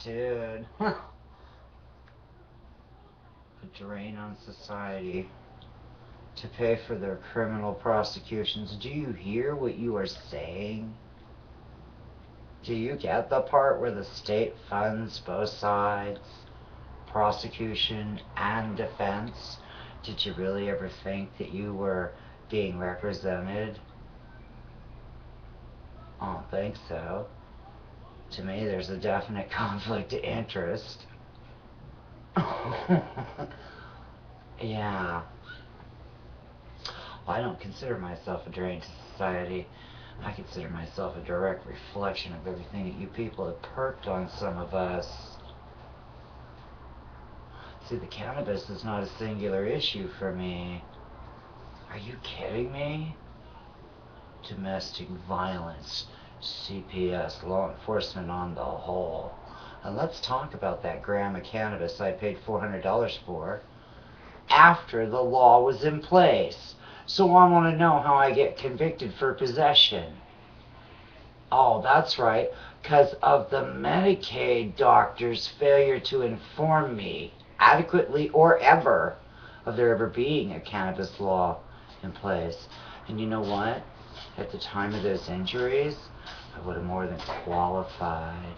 Dude. A drain on society to pay for their criminal prosecutions. Do you hear what you are saying? Do you get the part where the state funds both sides, prosecution and defense? Did you really ever think that you were being represented? I don't think so. To me, there's a definite conflict of interest. Yeah. Well, I don't consider myself a drain to society. I consider myself a direct reflection of everything that you people have perked on some of us. See, the cannabis is not a singular issue for me. Are you kidding me? Domestic violence, CPS, law enforcement on the whole. And let's talk about that gram of cannabis I paid $400 for after the law was in place. So I want to know how I get convicted for possession. Oh, that's right, because of the Medicaid doctor's failure to inform me adequately or ever of there ever being a cannabis law in place. And you know what? At the time of those injuries, I would have more than qualified.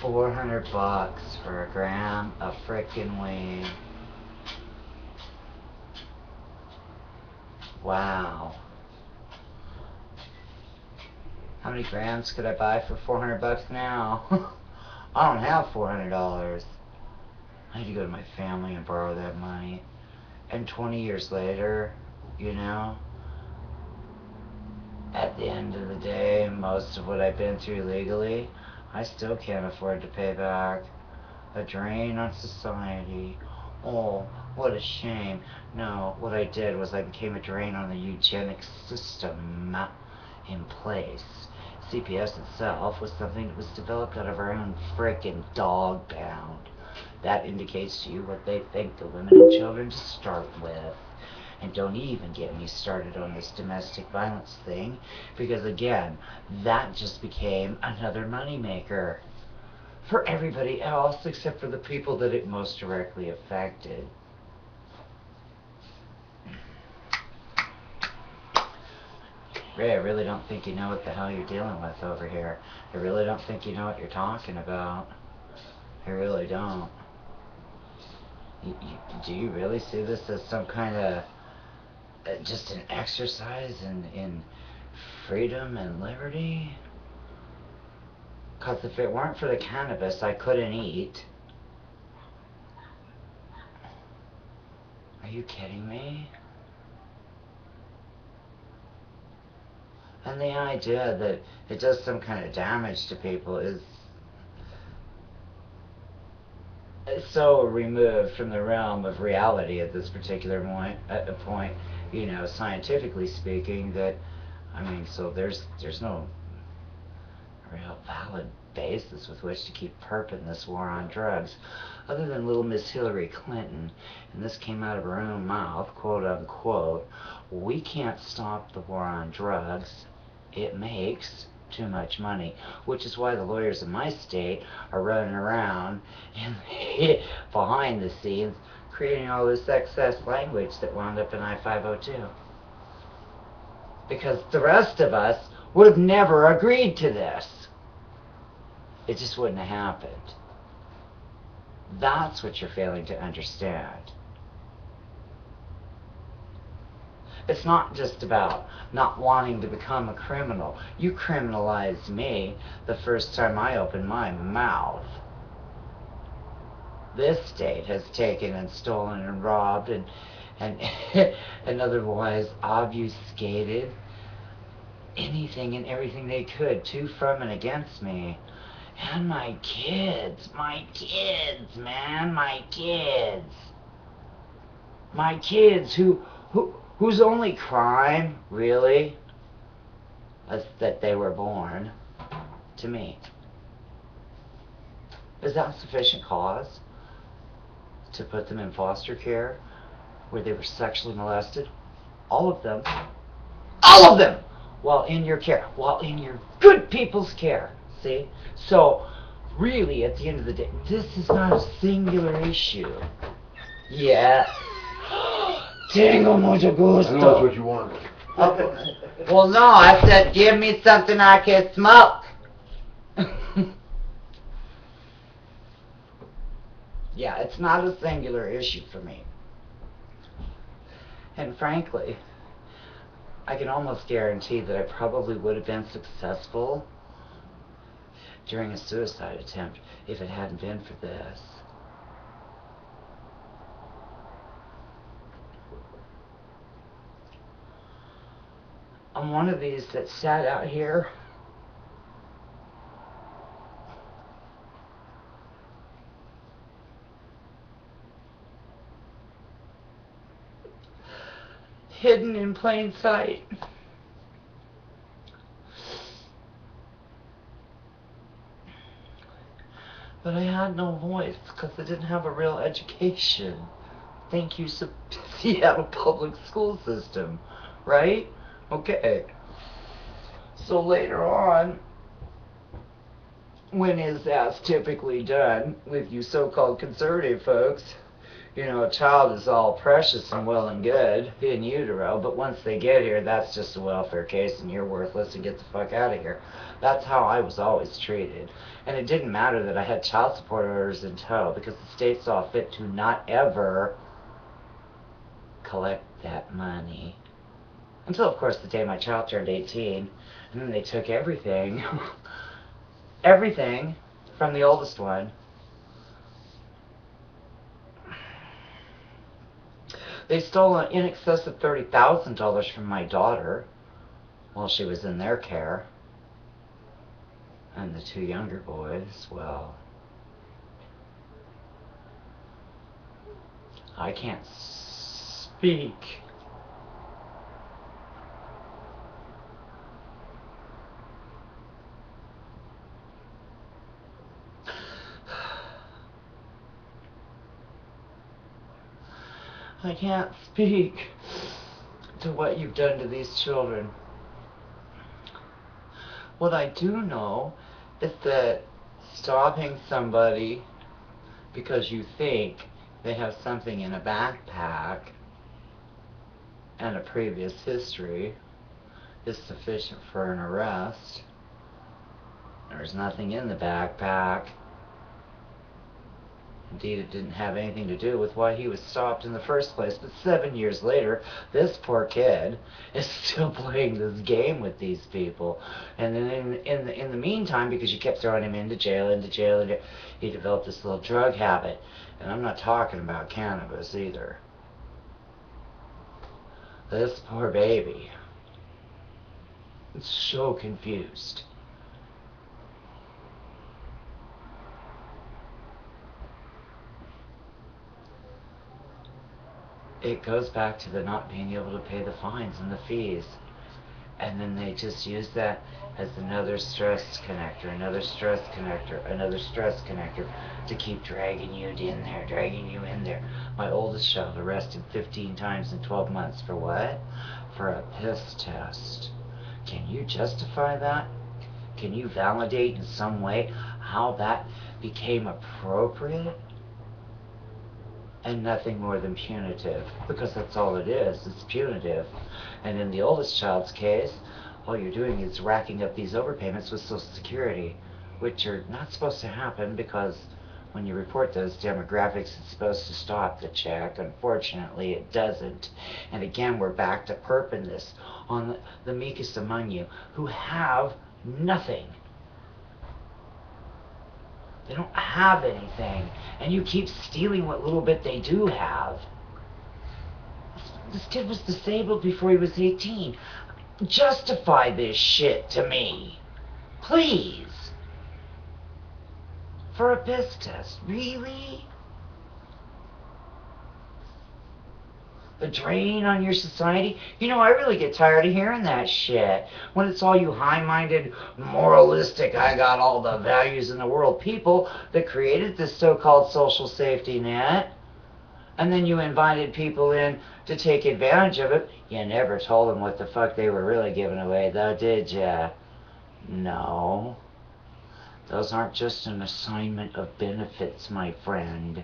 $400 for a gram of frickin' weed. Wow. How many grams could I buy for $400 now? I don't have $400. I had to go to my family and borrow that money. And 20 years later, you know, at the end of the day, most of what I've been through legally, I still can't afford to pay back. A drain on society. Oh, what a shame. No, what I did was I became a drain on the eugenics system in place. CPS itself was something that was developed out of our own frickin' dog pound. That indicates to you what they think the women and children to start with. And don't even get me started on this domestic violence thing, because again, that just became another moneymaker for everybody else except for the people that it most directly affected. Ray, I really don't think you know what the hell you're dealing with over here. I really don't think you know what you're talking about. I really don't. Do you really see this as some kind of just an exercise in freedom and liberty? Because if it weren't for the cannabis, I couldn't eat. Are you kidding me? And the idea that it does some kind of damage to people is so removed from the realm of reality at this particular point, you know, scientifically speaking, that, I mean, so there's no real valid basis with which to keep perping this war on drugs, other than little Miss Hillary Clinton, and this came out of her own mouth, quote unquote, we can't stop the war on drugs, it makes too much money, which is why the lawyers in my state are running around and behind the scenes creating all this excess language that wound up in I-502. Because the rest of us would have never agreed to this. It just wouldn't have happened. That's what you're failing to understand. It's not just about not wanting to become a criminal. You criminalized me the first time I opened my mouth. This state has taken and stolen and robbed and and otherwise obfuscated anything and everything they could to, from, and against me. And my kids, man, my kids whose only crime, really, was that they were born to me. Is that sufficient cause to put them in foster care where they were sexually molested? All of them while in your care, while in your good people's care. See? So, really, at the end of the day, this is not a singular issue. Yeah. Tengo mucho gusto. I know that's what you want. Okay. Well, no, I said, give me something I can smoke. Yeah, it's not a singular issue for me. And frankly, I can almost guarantee that I probably would have been successful during a suicide attempt if it hadn't been for this. I'm one of these that sat out here hidden in plain sight. But I had no voice because I didn't have a real education. Thank you, Seattle public school system, right? Okay. So later on, when is that's typically done with you so-called conservative folks, you know, a child is all precious and well and good in utero, but once they get here, that's just a welfare case and you're worthless and get the fuck out of here. That's how I was always treated. And it didn't matter that I had child support orders in tow because the state saw fit to not ever collect that money. Until, of course, the day my child turned 18, and then they took everything, everything from the oldest one. They stole in excess of $30,000 from my daughter while she was in their care. And the two younger boys, well, I can't speak. I can't speak to what you've done to these children. What I do know is that stopping somebody because you think they have something in a backpack and a previous history is sufficient for an arrest. There's nothing in the backpack. Indeed, it didn't have anything to do with why he was stopped in the first place. But 7 years later, this poor kid is still playing this game with these people. And then in the meantime, because you kept throwing him into jail, he developed this little drug habit. And I'm not talking about cannabis either. This poor baby is so confused. It goes back to the not being able to pay the fines and the fees. And then they just use that as another stress connector, another stress connector, another stress connector to keep dragging you in there, dragging you in there. My oldest child arrested 15 times in 12 months for what? For a piss test. Can you justify that? Can you validate in some way how that became appropriate? And nothing more than punitive, because that's all it is, it's punitive. And in the oldest child's case, all you're doing is racking up these overpayments with Social Security, which are not supposed to happen because when you report those demographics, it's supposed to stop the check. Unfortunately, it doesn't. And again, we're back to perping this on the meekest among you who have nothing. They don't have anything, and you keep stealing what little bit they do have. This kid was disabled before he was 18. Justify this shit to me. Please. For a piss test. Really? The drain on your society? You know, I really get tired of hearing that shit. When it's all you high-minded, moralistic, I got all the values in the world people that created this so-called social safety net. And then you invited people in to take advantage of it. You never told them what the fuck they were really giving away, though, did ya? No. Those aren't just an assignment of benefits, my friend.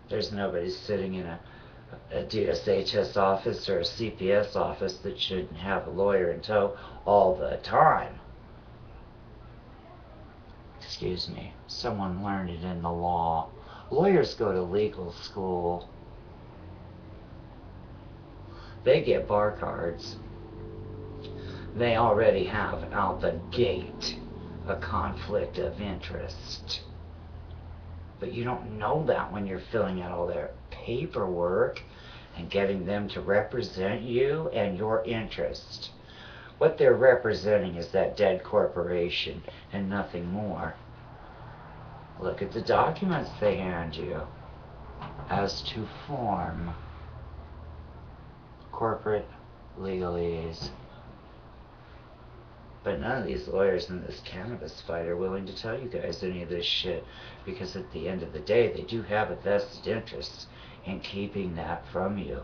There's nobody sitting in a DSHS office or a CPS office that shouldn't have a lawyer in tow all the time. Excuse me, someone learned it in the law. Lawyers go to legal school. They get bar cards. They already have out the gate a conflict of interest. But you don't know that when you're filling out all their paperwork and getting them to represent you and your interest. What they're representing is that dead corporation and nothing more. Look at the documents they hand you as to form corporate legalese. But none of these lawyers in this cannabis fight are willing to tell you guys any of this shit, because at the end of the day, they do have a vested interest in keeping that from you,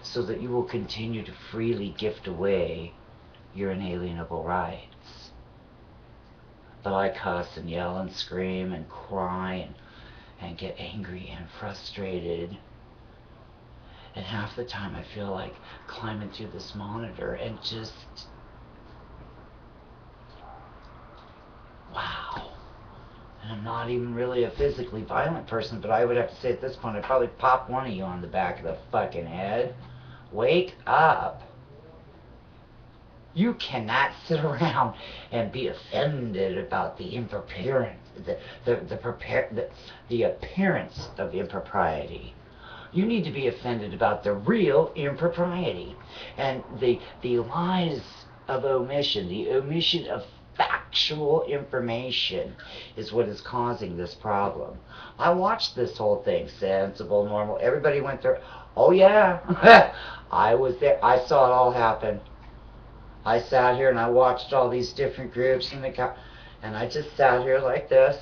so that you will continue to freely gift away your inalienable rights. But I cuss and yell and scream and cry and get angry and frustrated. And half the time I feel like climbing through this monitor and just... wow. And I'm not even really a physically violent person, but I would have to say at this point I'd probably pop one of you on the back of the fucking head. Wake up. You cannot sit around and be offended about the the appearance of impropriety. You need to be offended about the real impropriety and the lies of omission, the omission of factual information is what is causing this problem. I watched this whole thing, sensible, normal. Everybody went through. Oh yeah, I was there. I saw it all happen. I sat here and I watched all these different groups and I just sat here like this,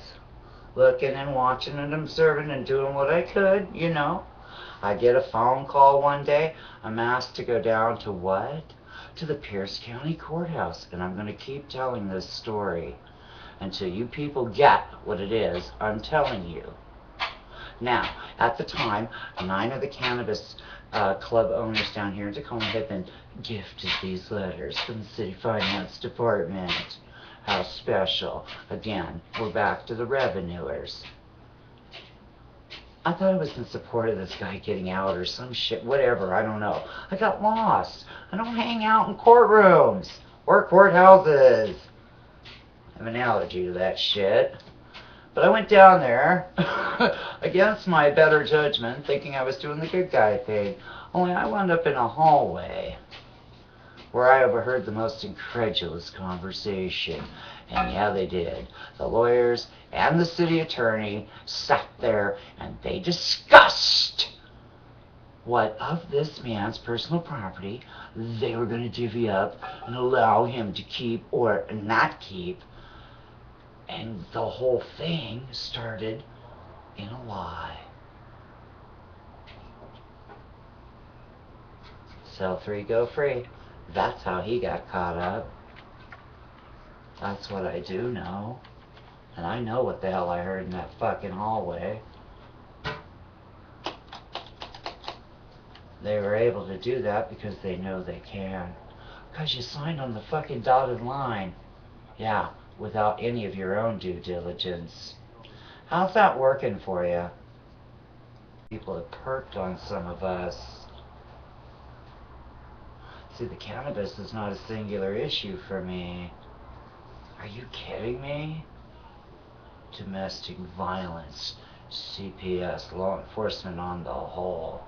looking and watching and observing and doing what I could, you know. I get a phone call one day. I'm asked to go down to what? To the Pierce County Courthouse, and I'm going to keep telling this story until you people get what it is I'm telling you. Now, at the time, 9 of the cannabis club owners down here in Tacoma had been gifted these letters from the City Finance Department. How special. Again, we're back to the revenuers. I thought it was in support of this guy getting out or some shit, whatever, I don't know. I got lost. I don't hang out in courtrooms or courthouses. I have an allergy to that shit. But I went down there against my better judgment, thinking I was doing the good guy thing. Only I wound up in a hallway where I overheard the most incredulous conversation. And yeah, they did. The lawyers and the city attorney sat there and they discussed what of this man's personal property they were going to divvy up and allow him to keep or not keep. And the whole thing started in a lie. Sell 3, go free. That's how he got caught up. That's what I do know. And I know what the hell I heard in that fucking hallway. They were able to do that because they know they can. Because you signed on the fucking dotted line. Yeah, without any of your own due diligence. How's that working for you? People have perked on some of us. See, the cannabis is not a singular issue for me. Are you kidding me? Domestic violence, CPS, law enforcement on the whole.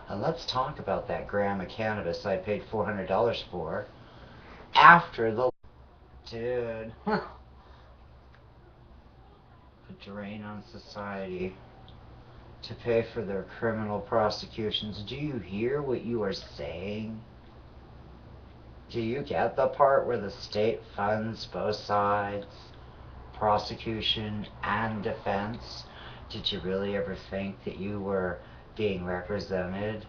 And let's talk about that gram of cannabis I paid $400 for after the... Dude. A drain on society to pay for their criminal prosecutions. Do you hear what you are saying? Do you get the part where the state funds both sides? prosecution and defense, did you really ever think that you were being represented?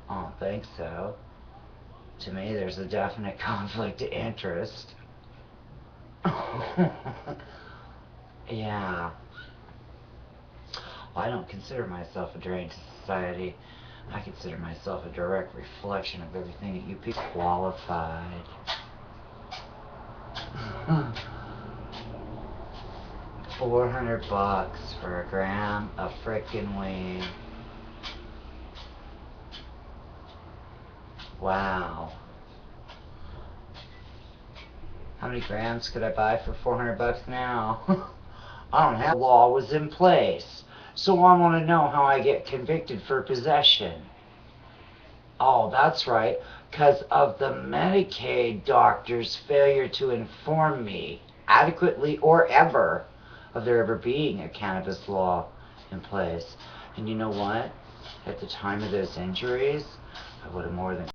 I don't think so. To me, there's a definite conflict of interest. Yeah. Well, I don't consider myself a drain to society. I consider myself a direct reflection of everything that you people qualified. $400 for a gram of frickin' weed. Wow. How many grams could I buy for $400 now? I don't have. The law was in place. So I want to know how I get convicted for possession. Oh, that's right. Because of the Medicaid doctor's failure to inform me adequately or ever of there ever being a cannabis law in place. And you know what? At the time of those injuries, I would have more than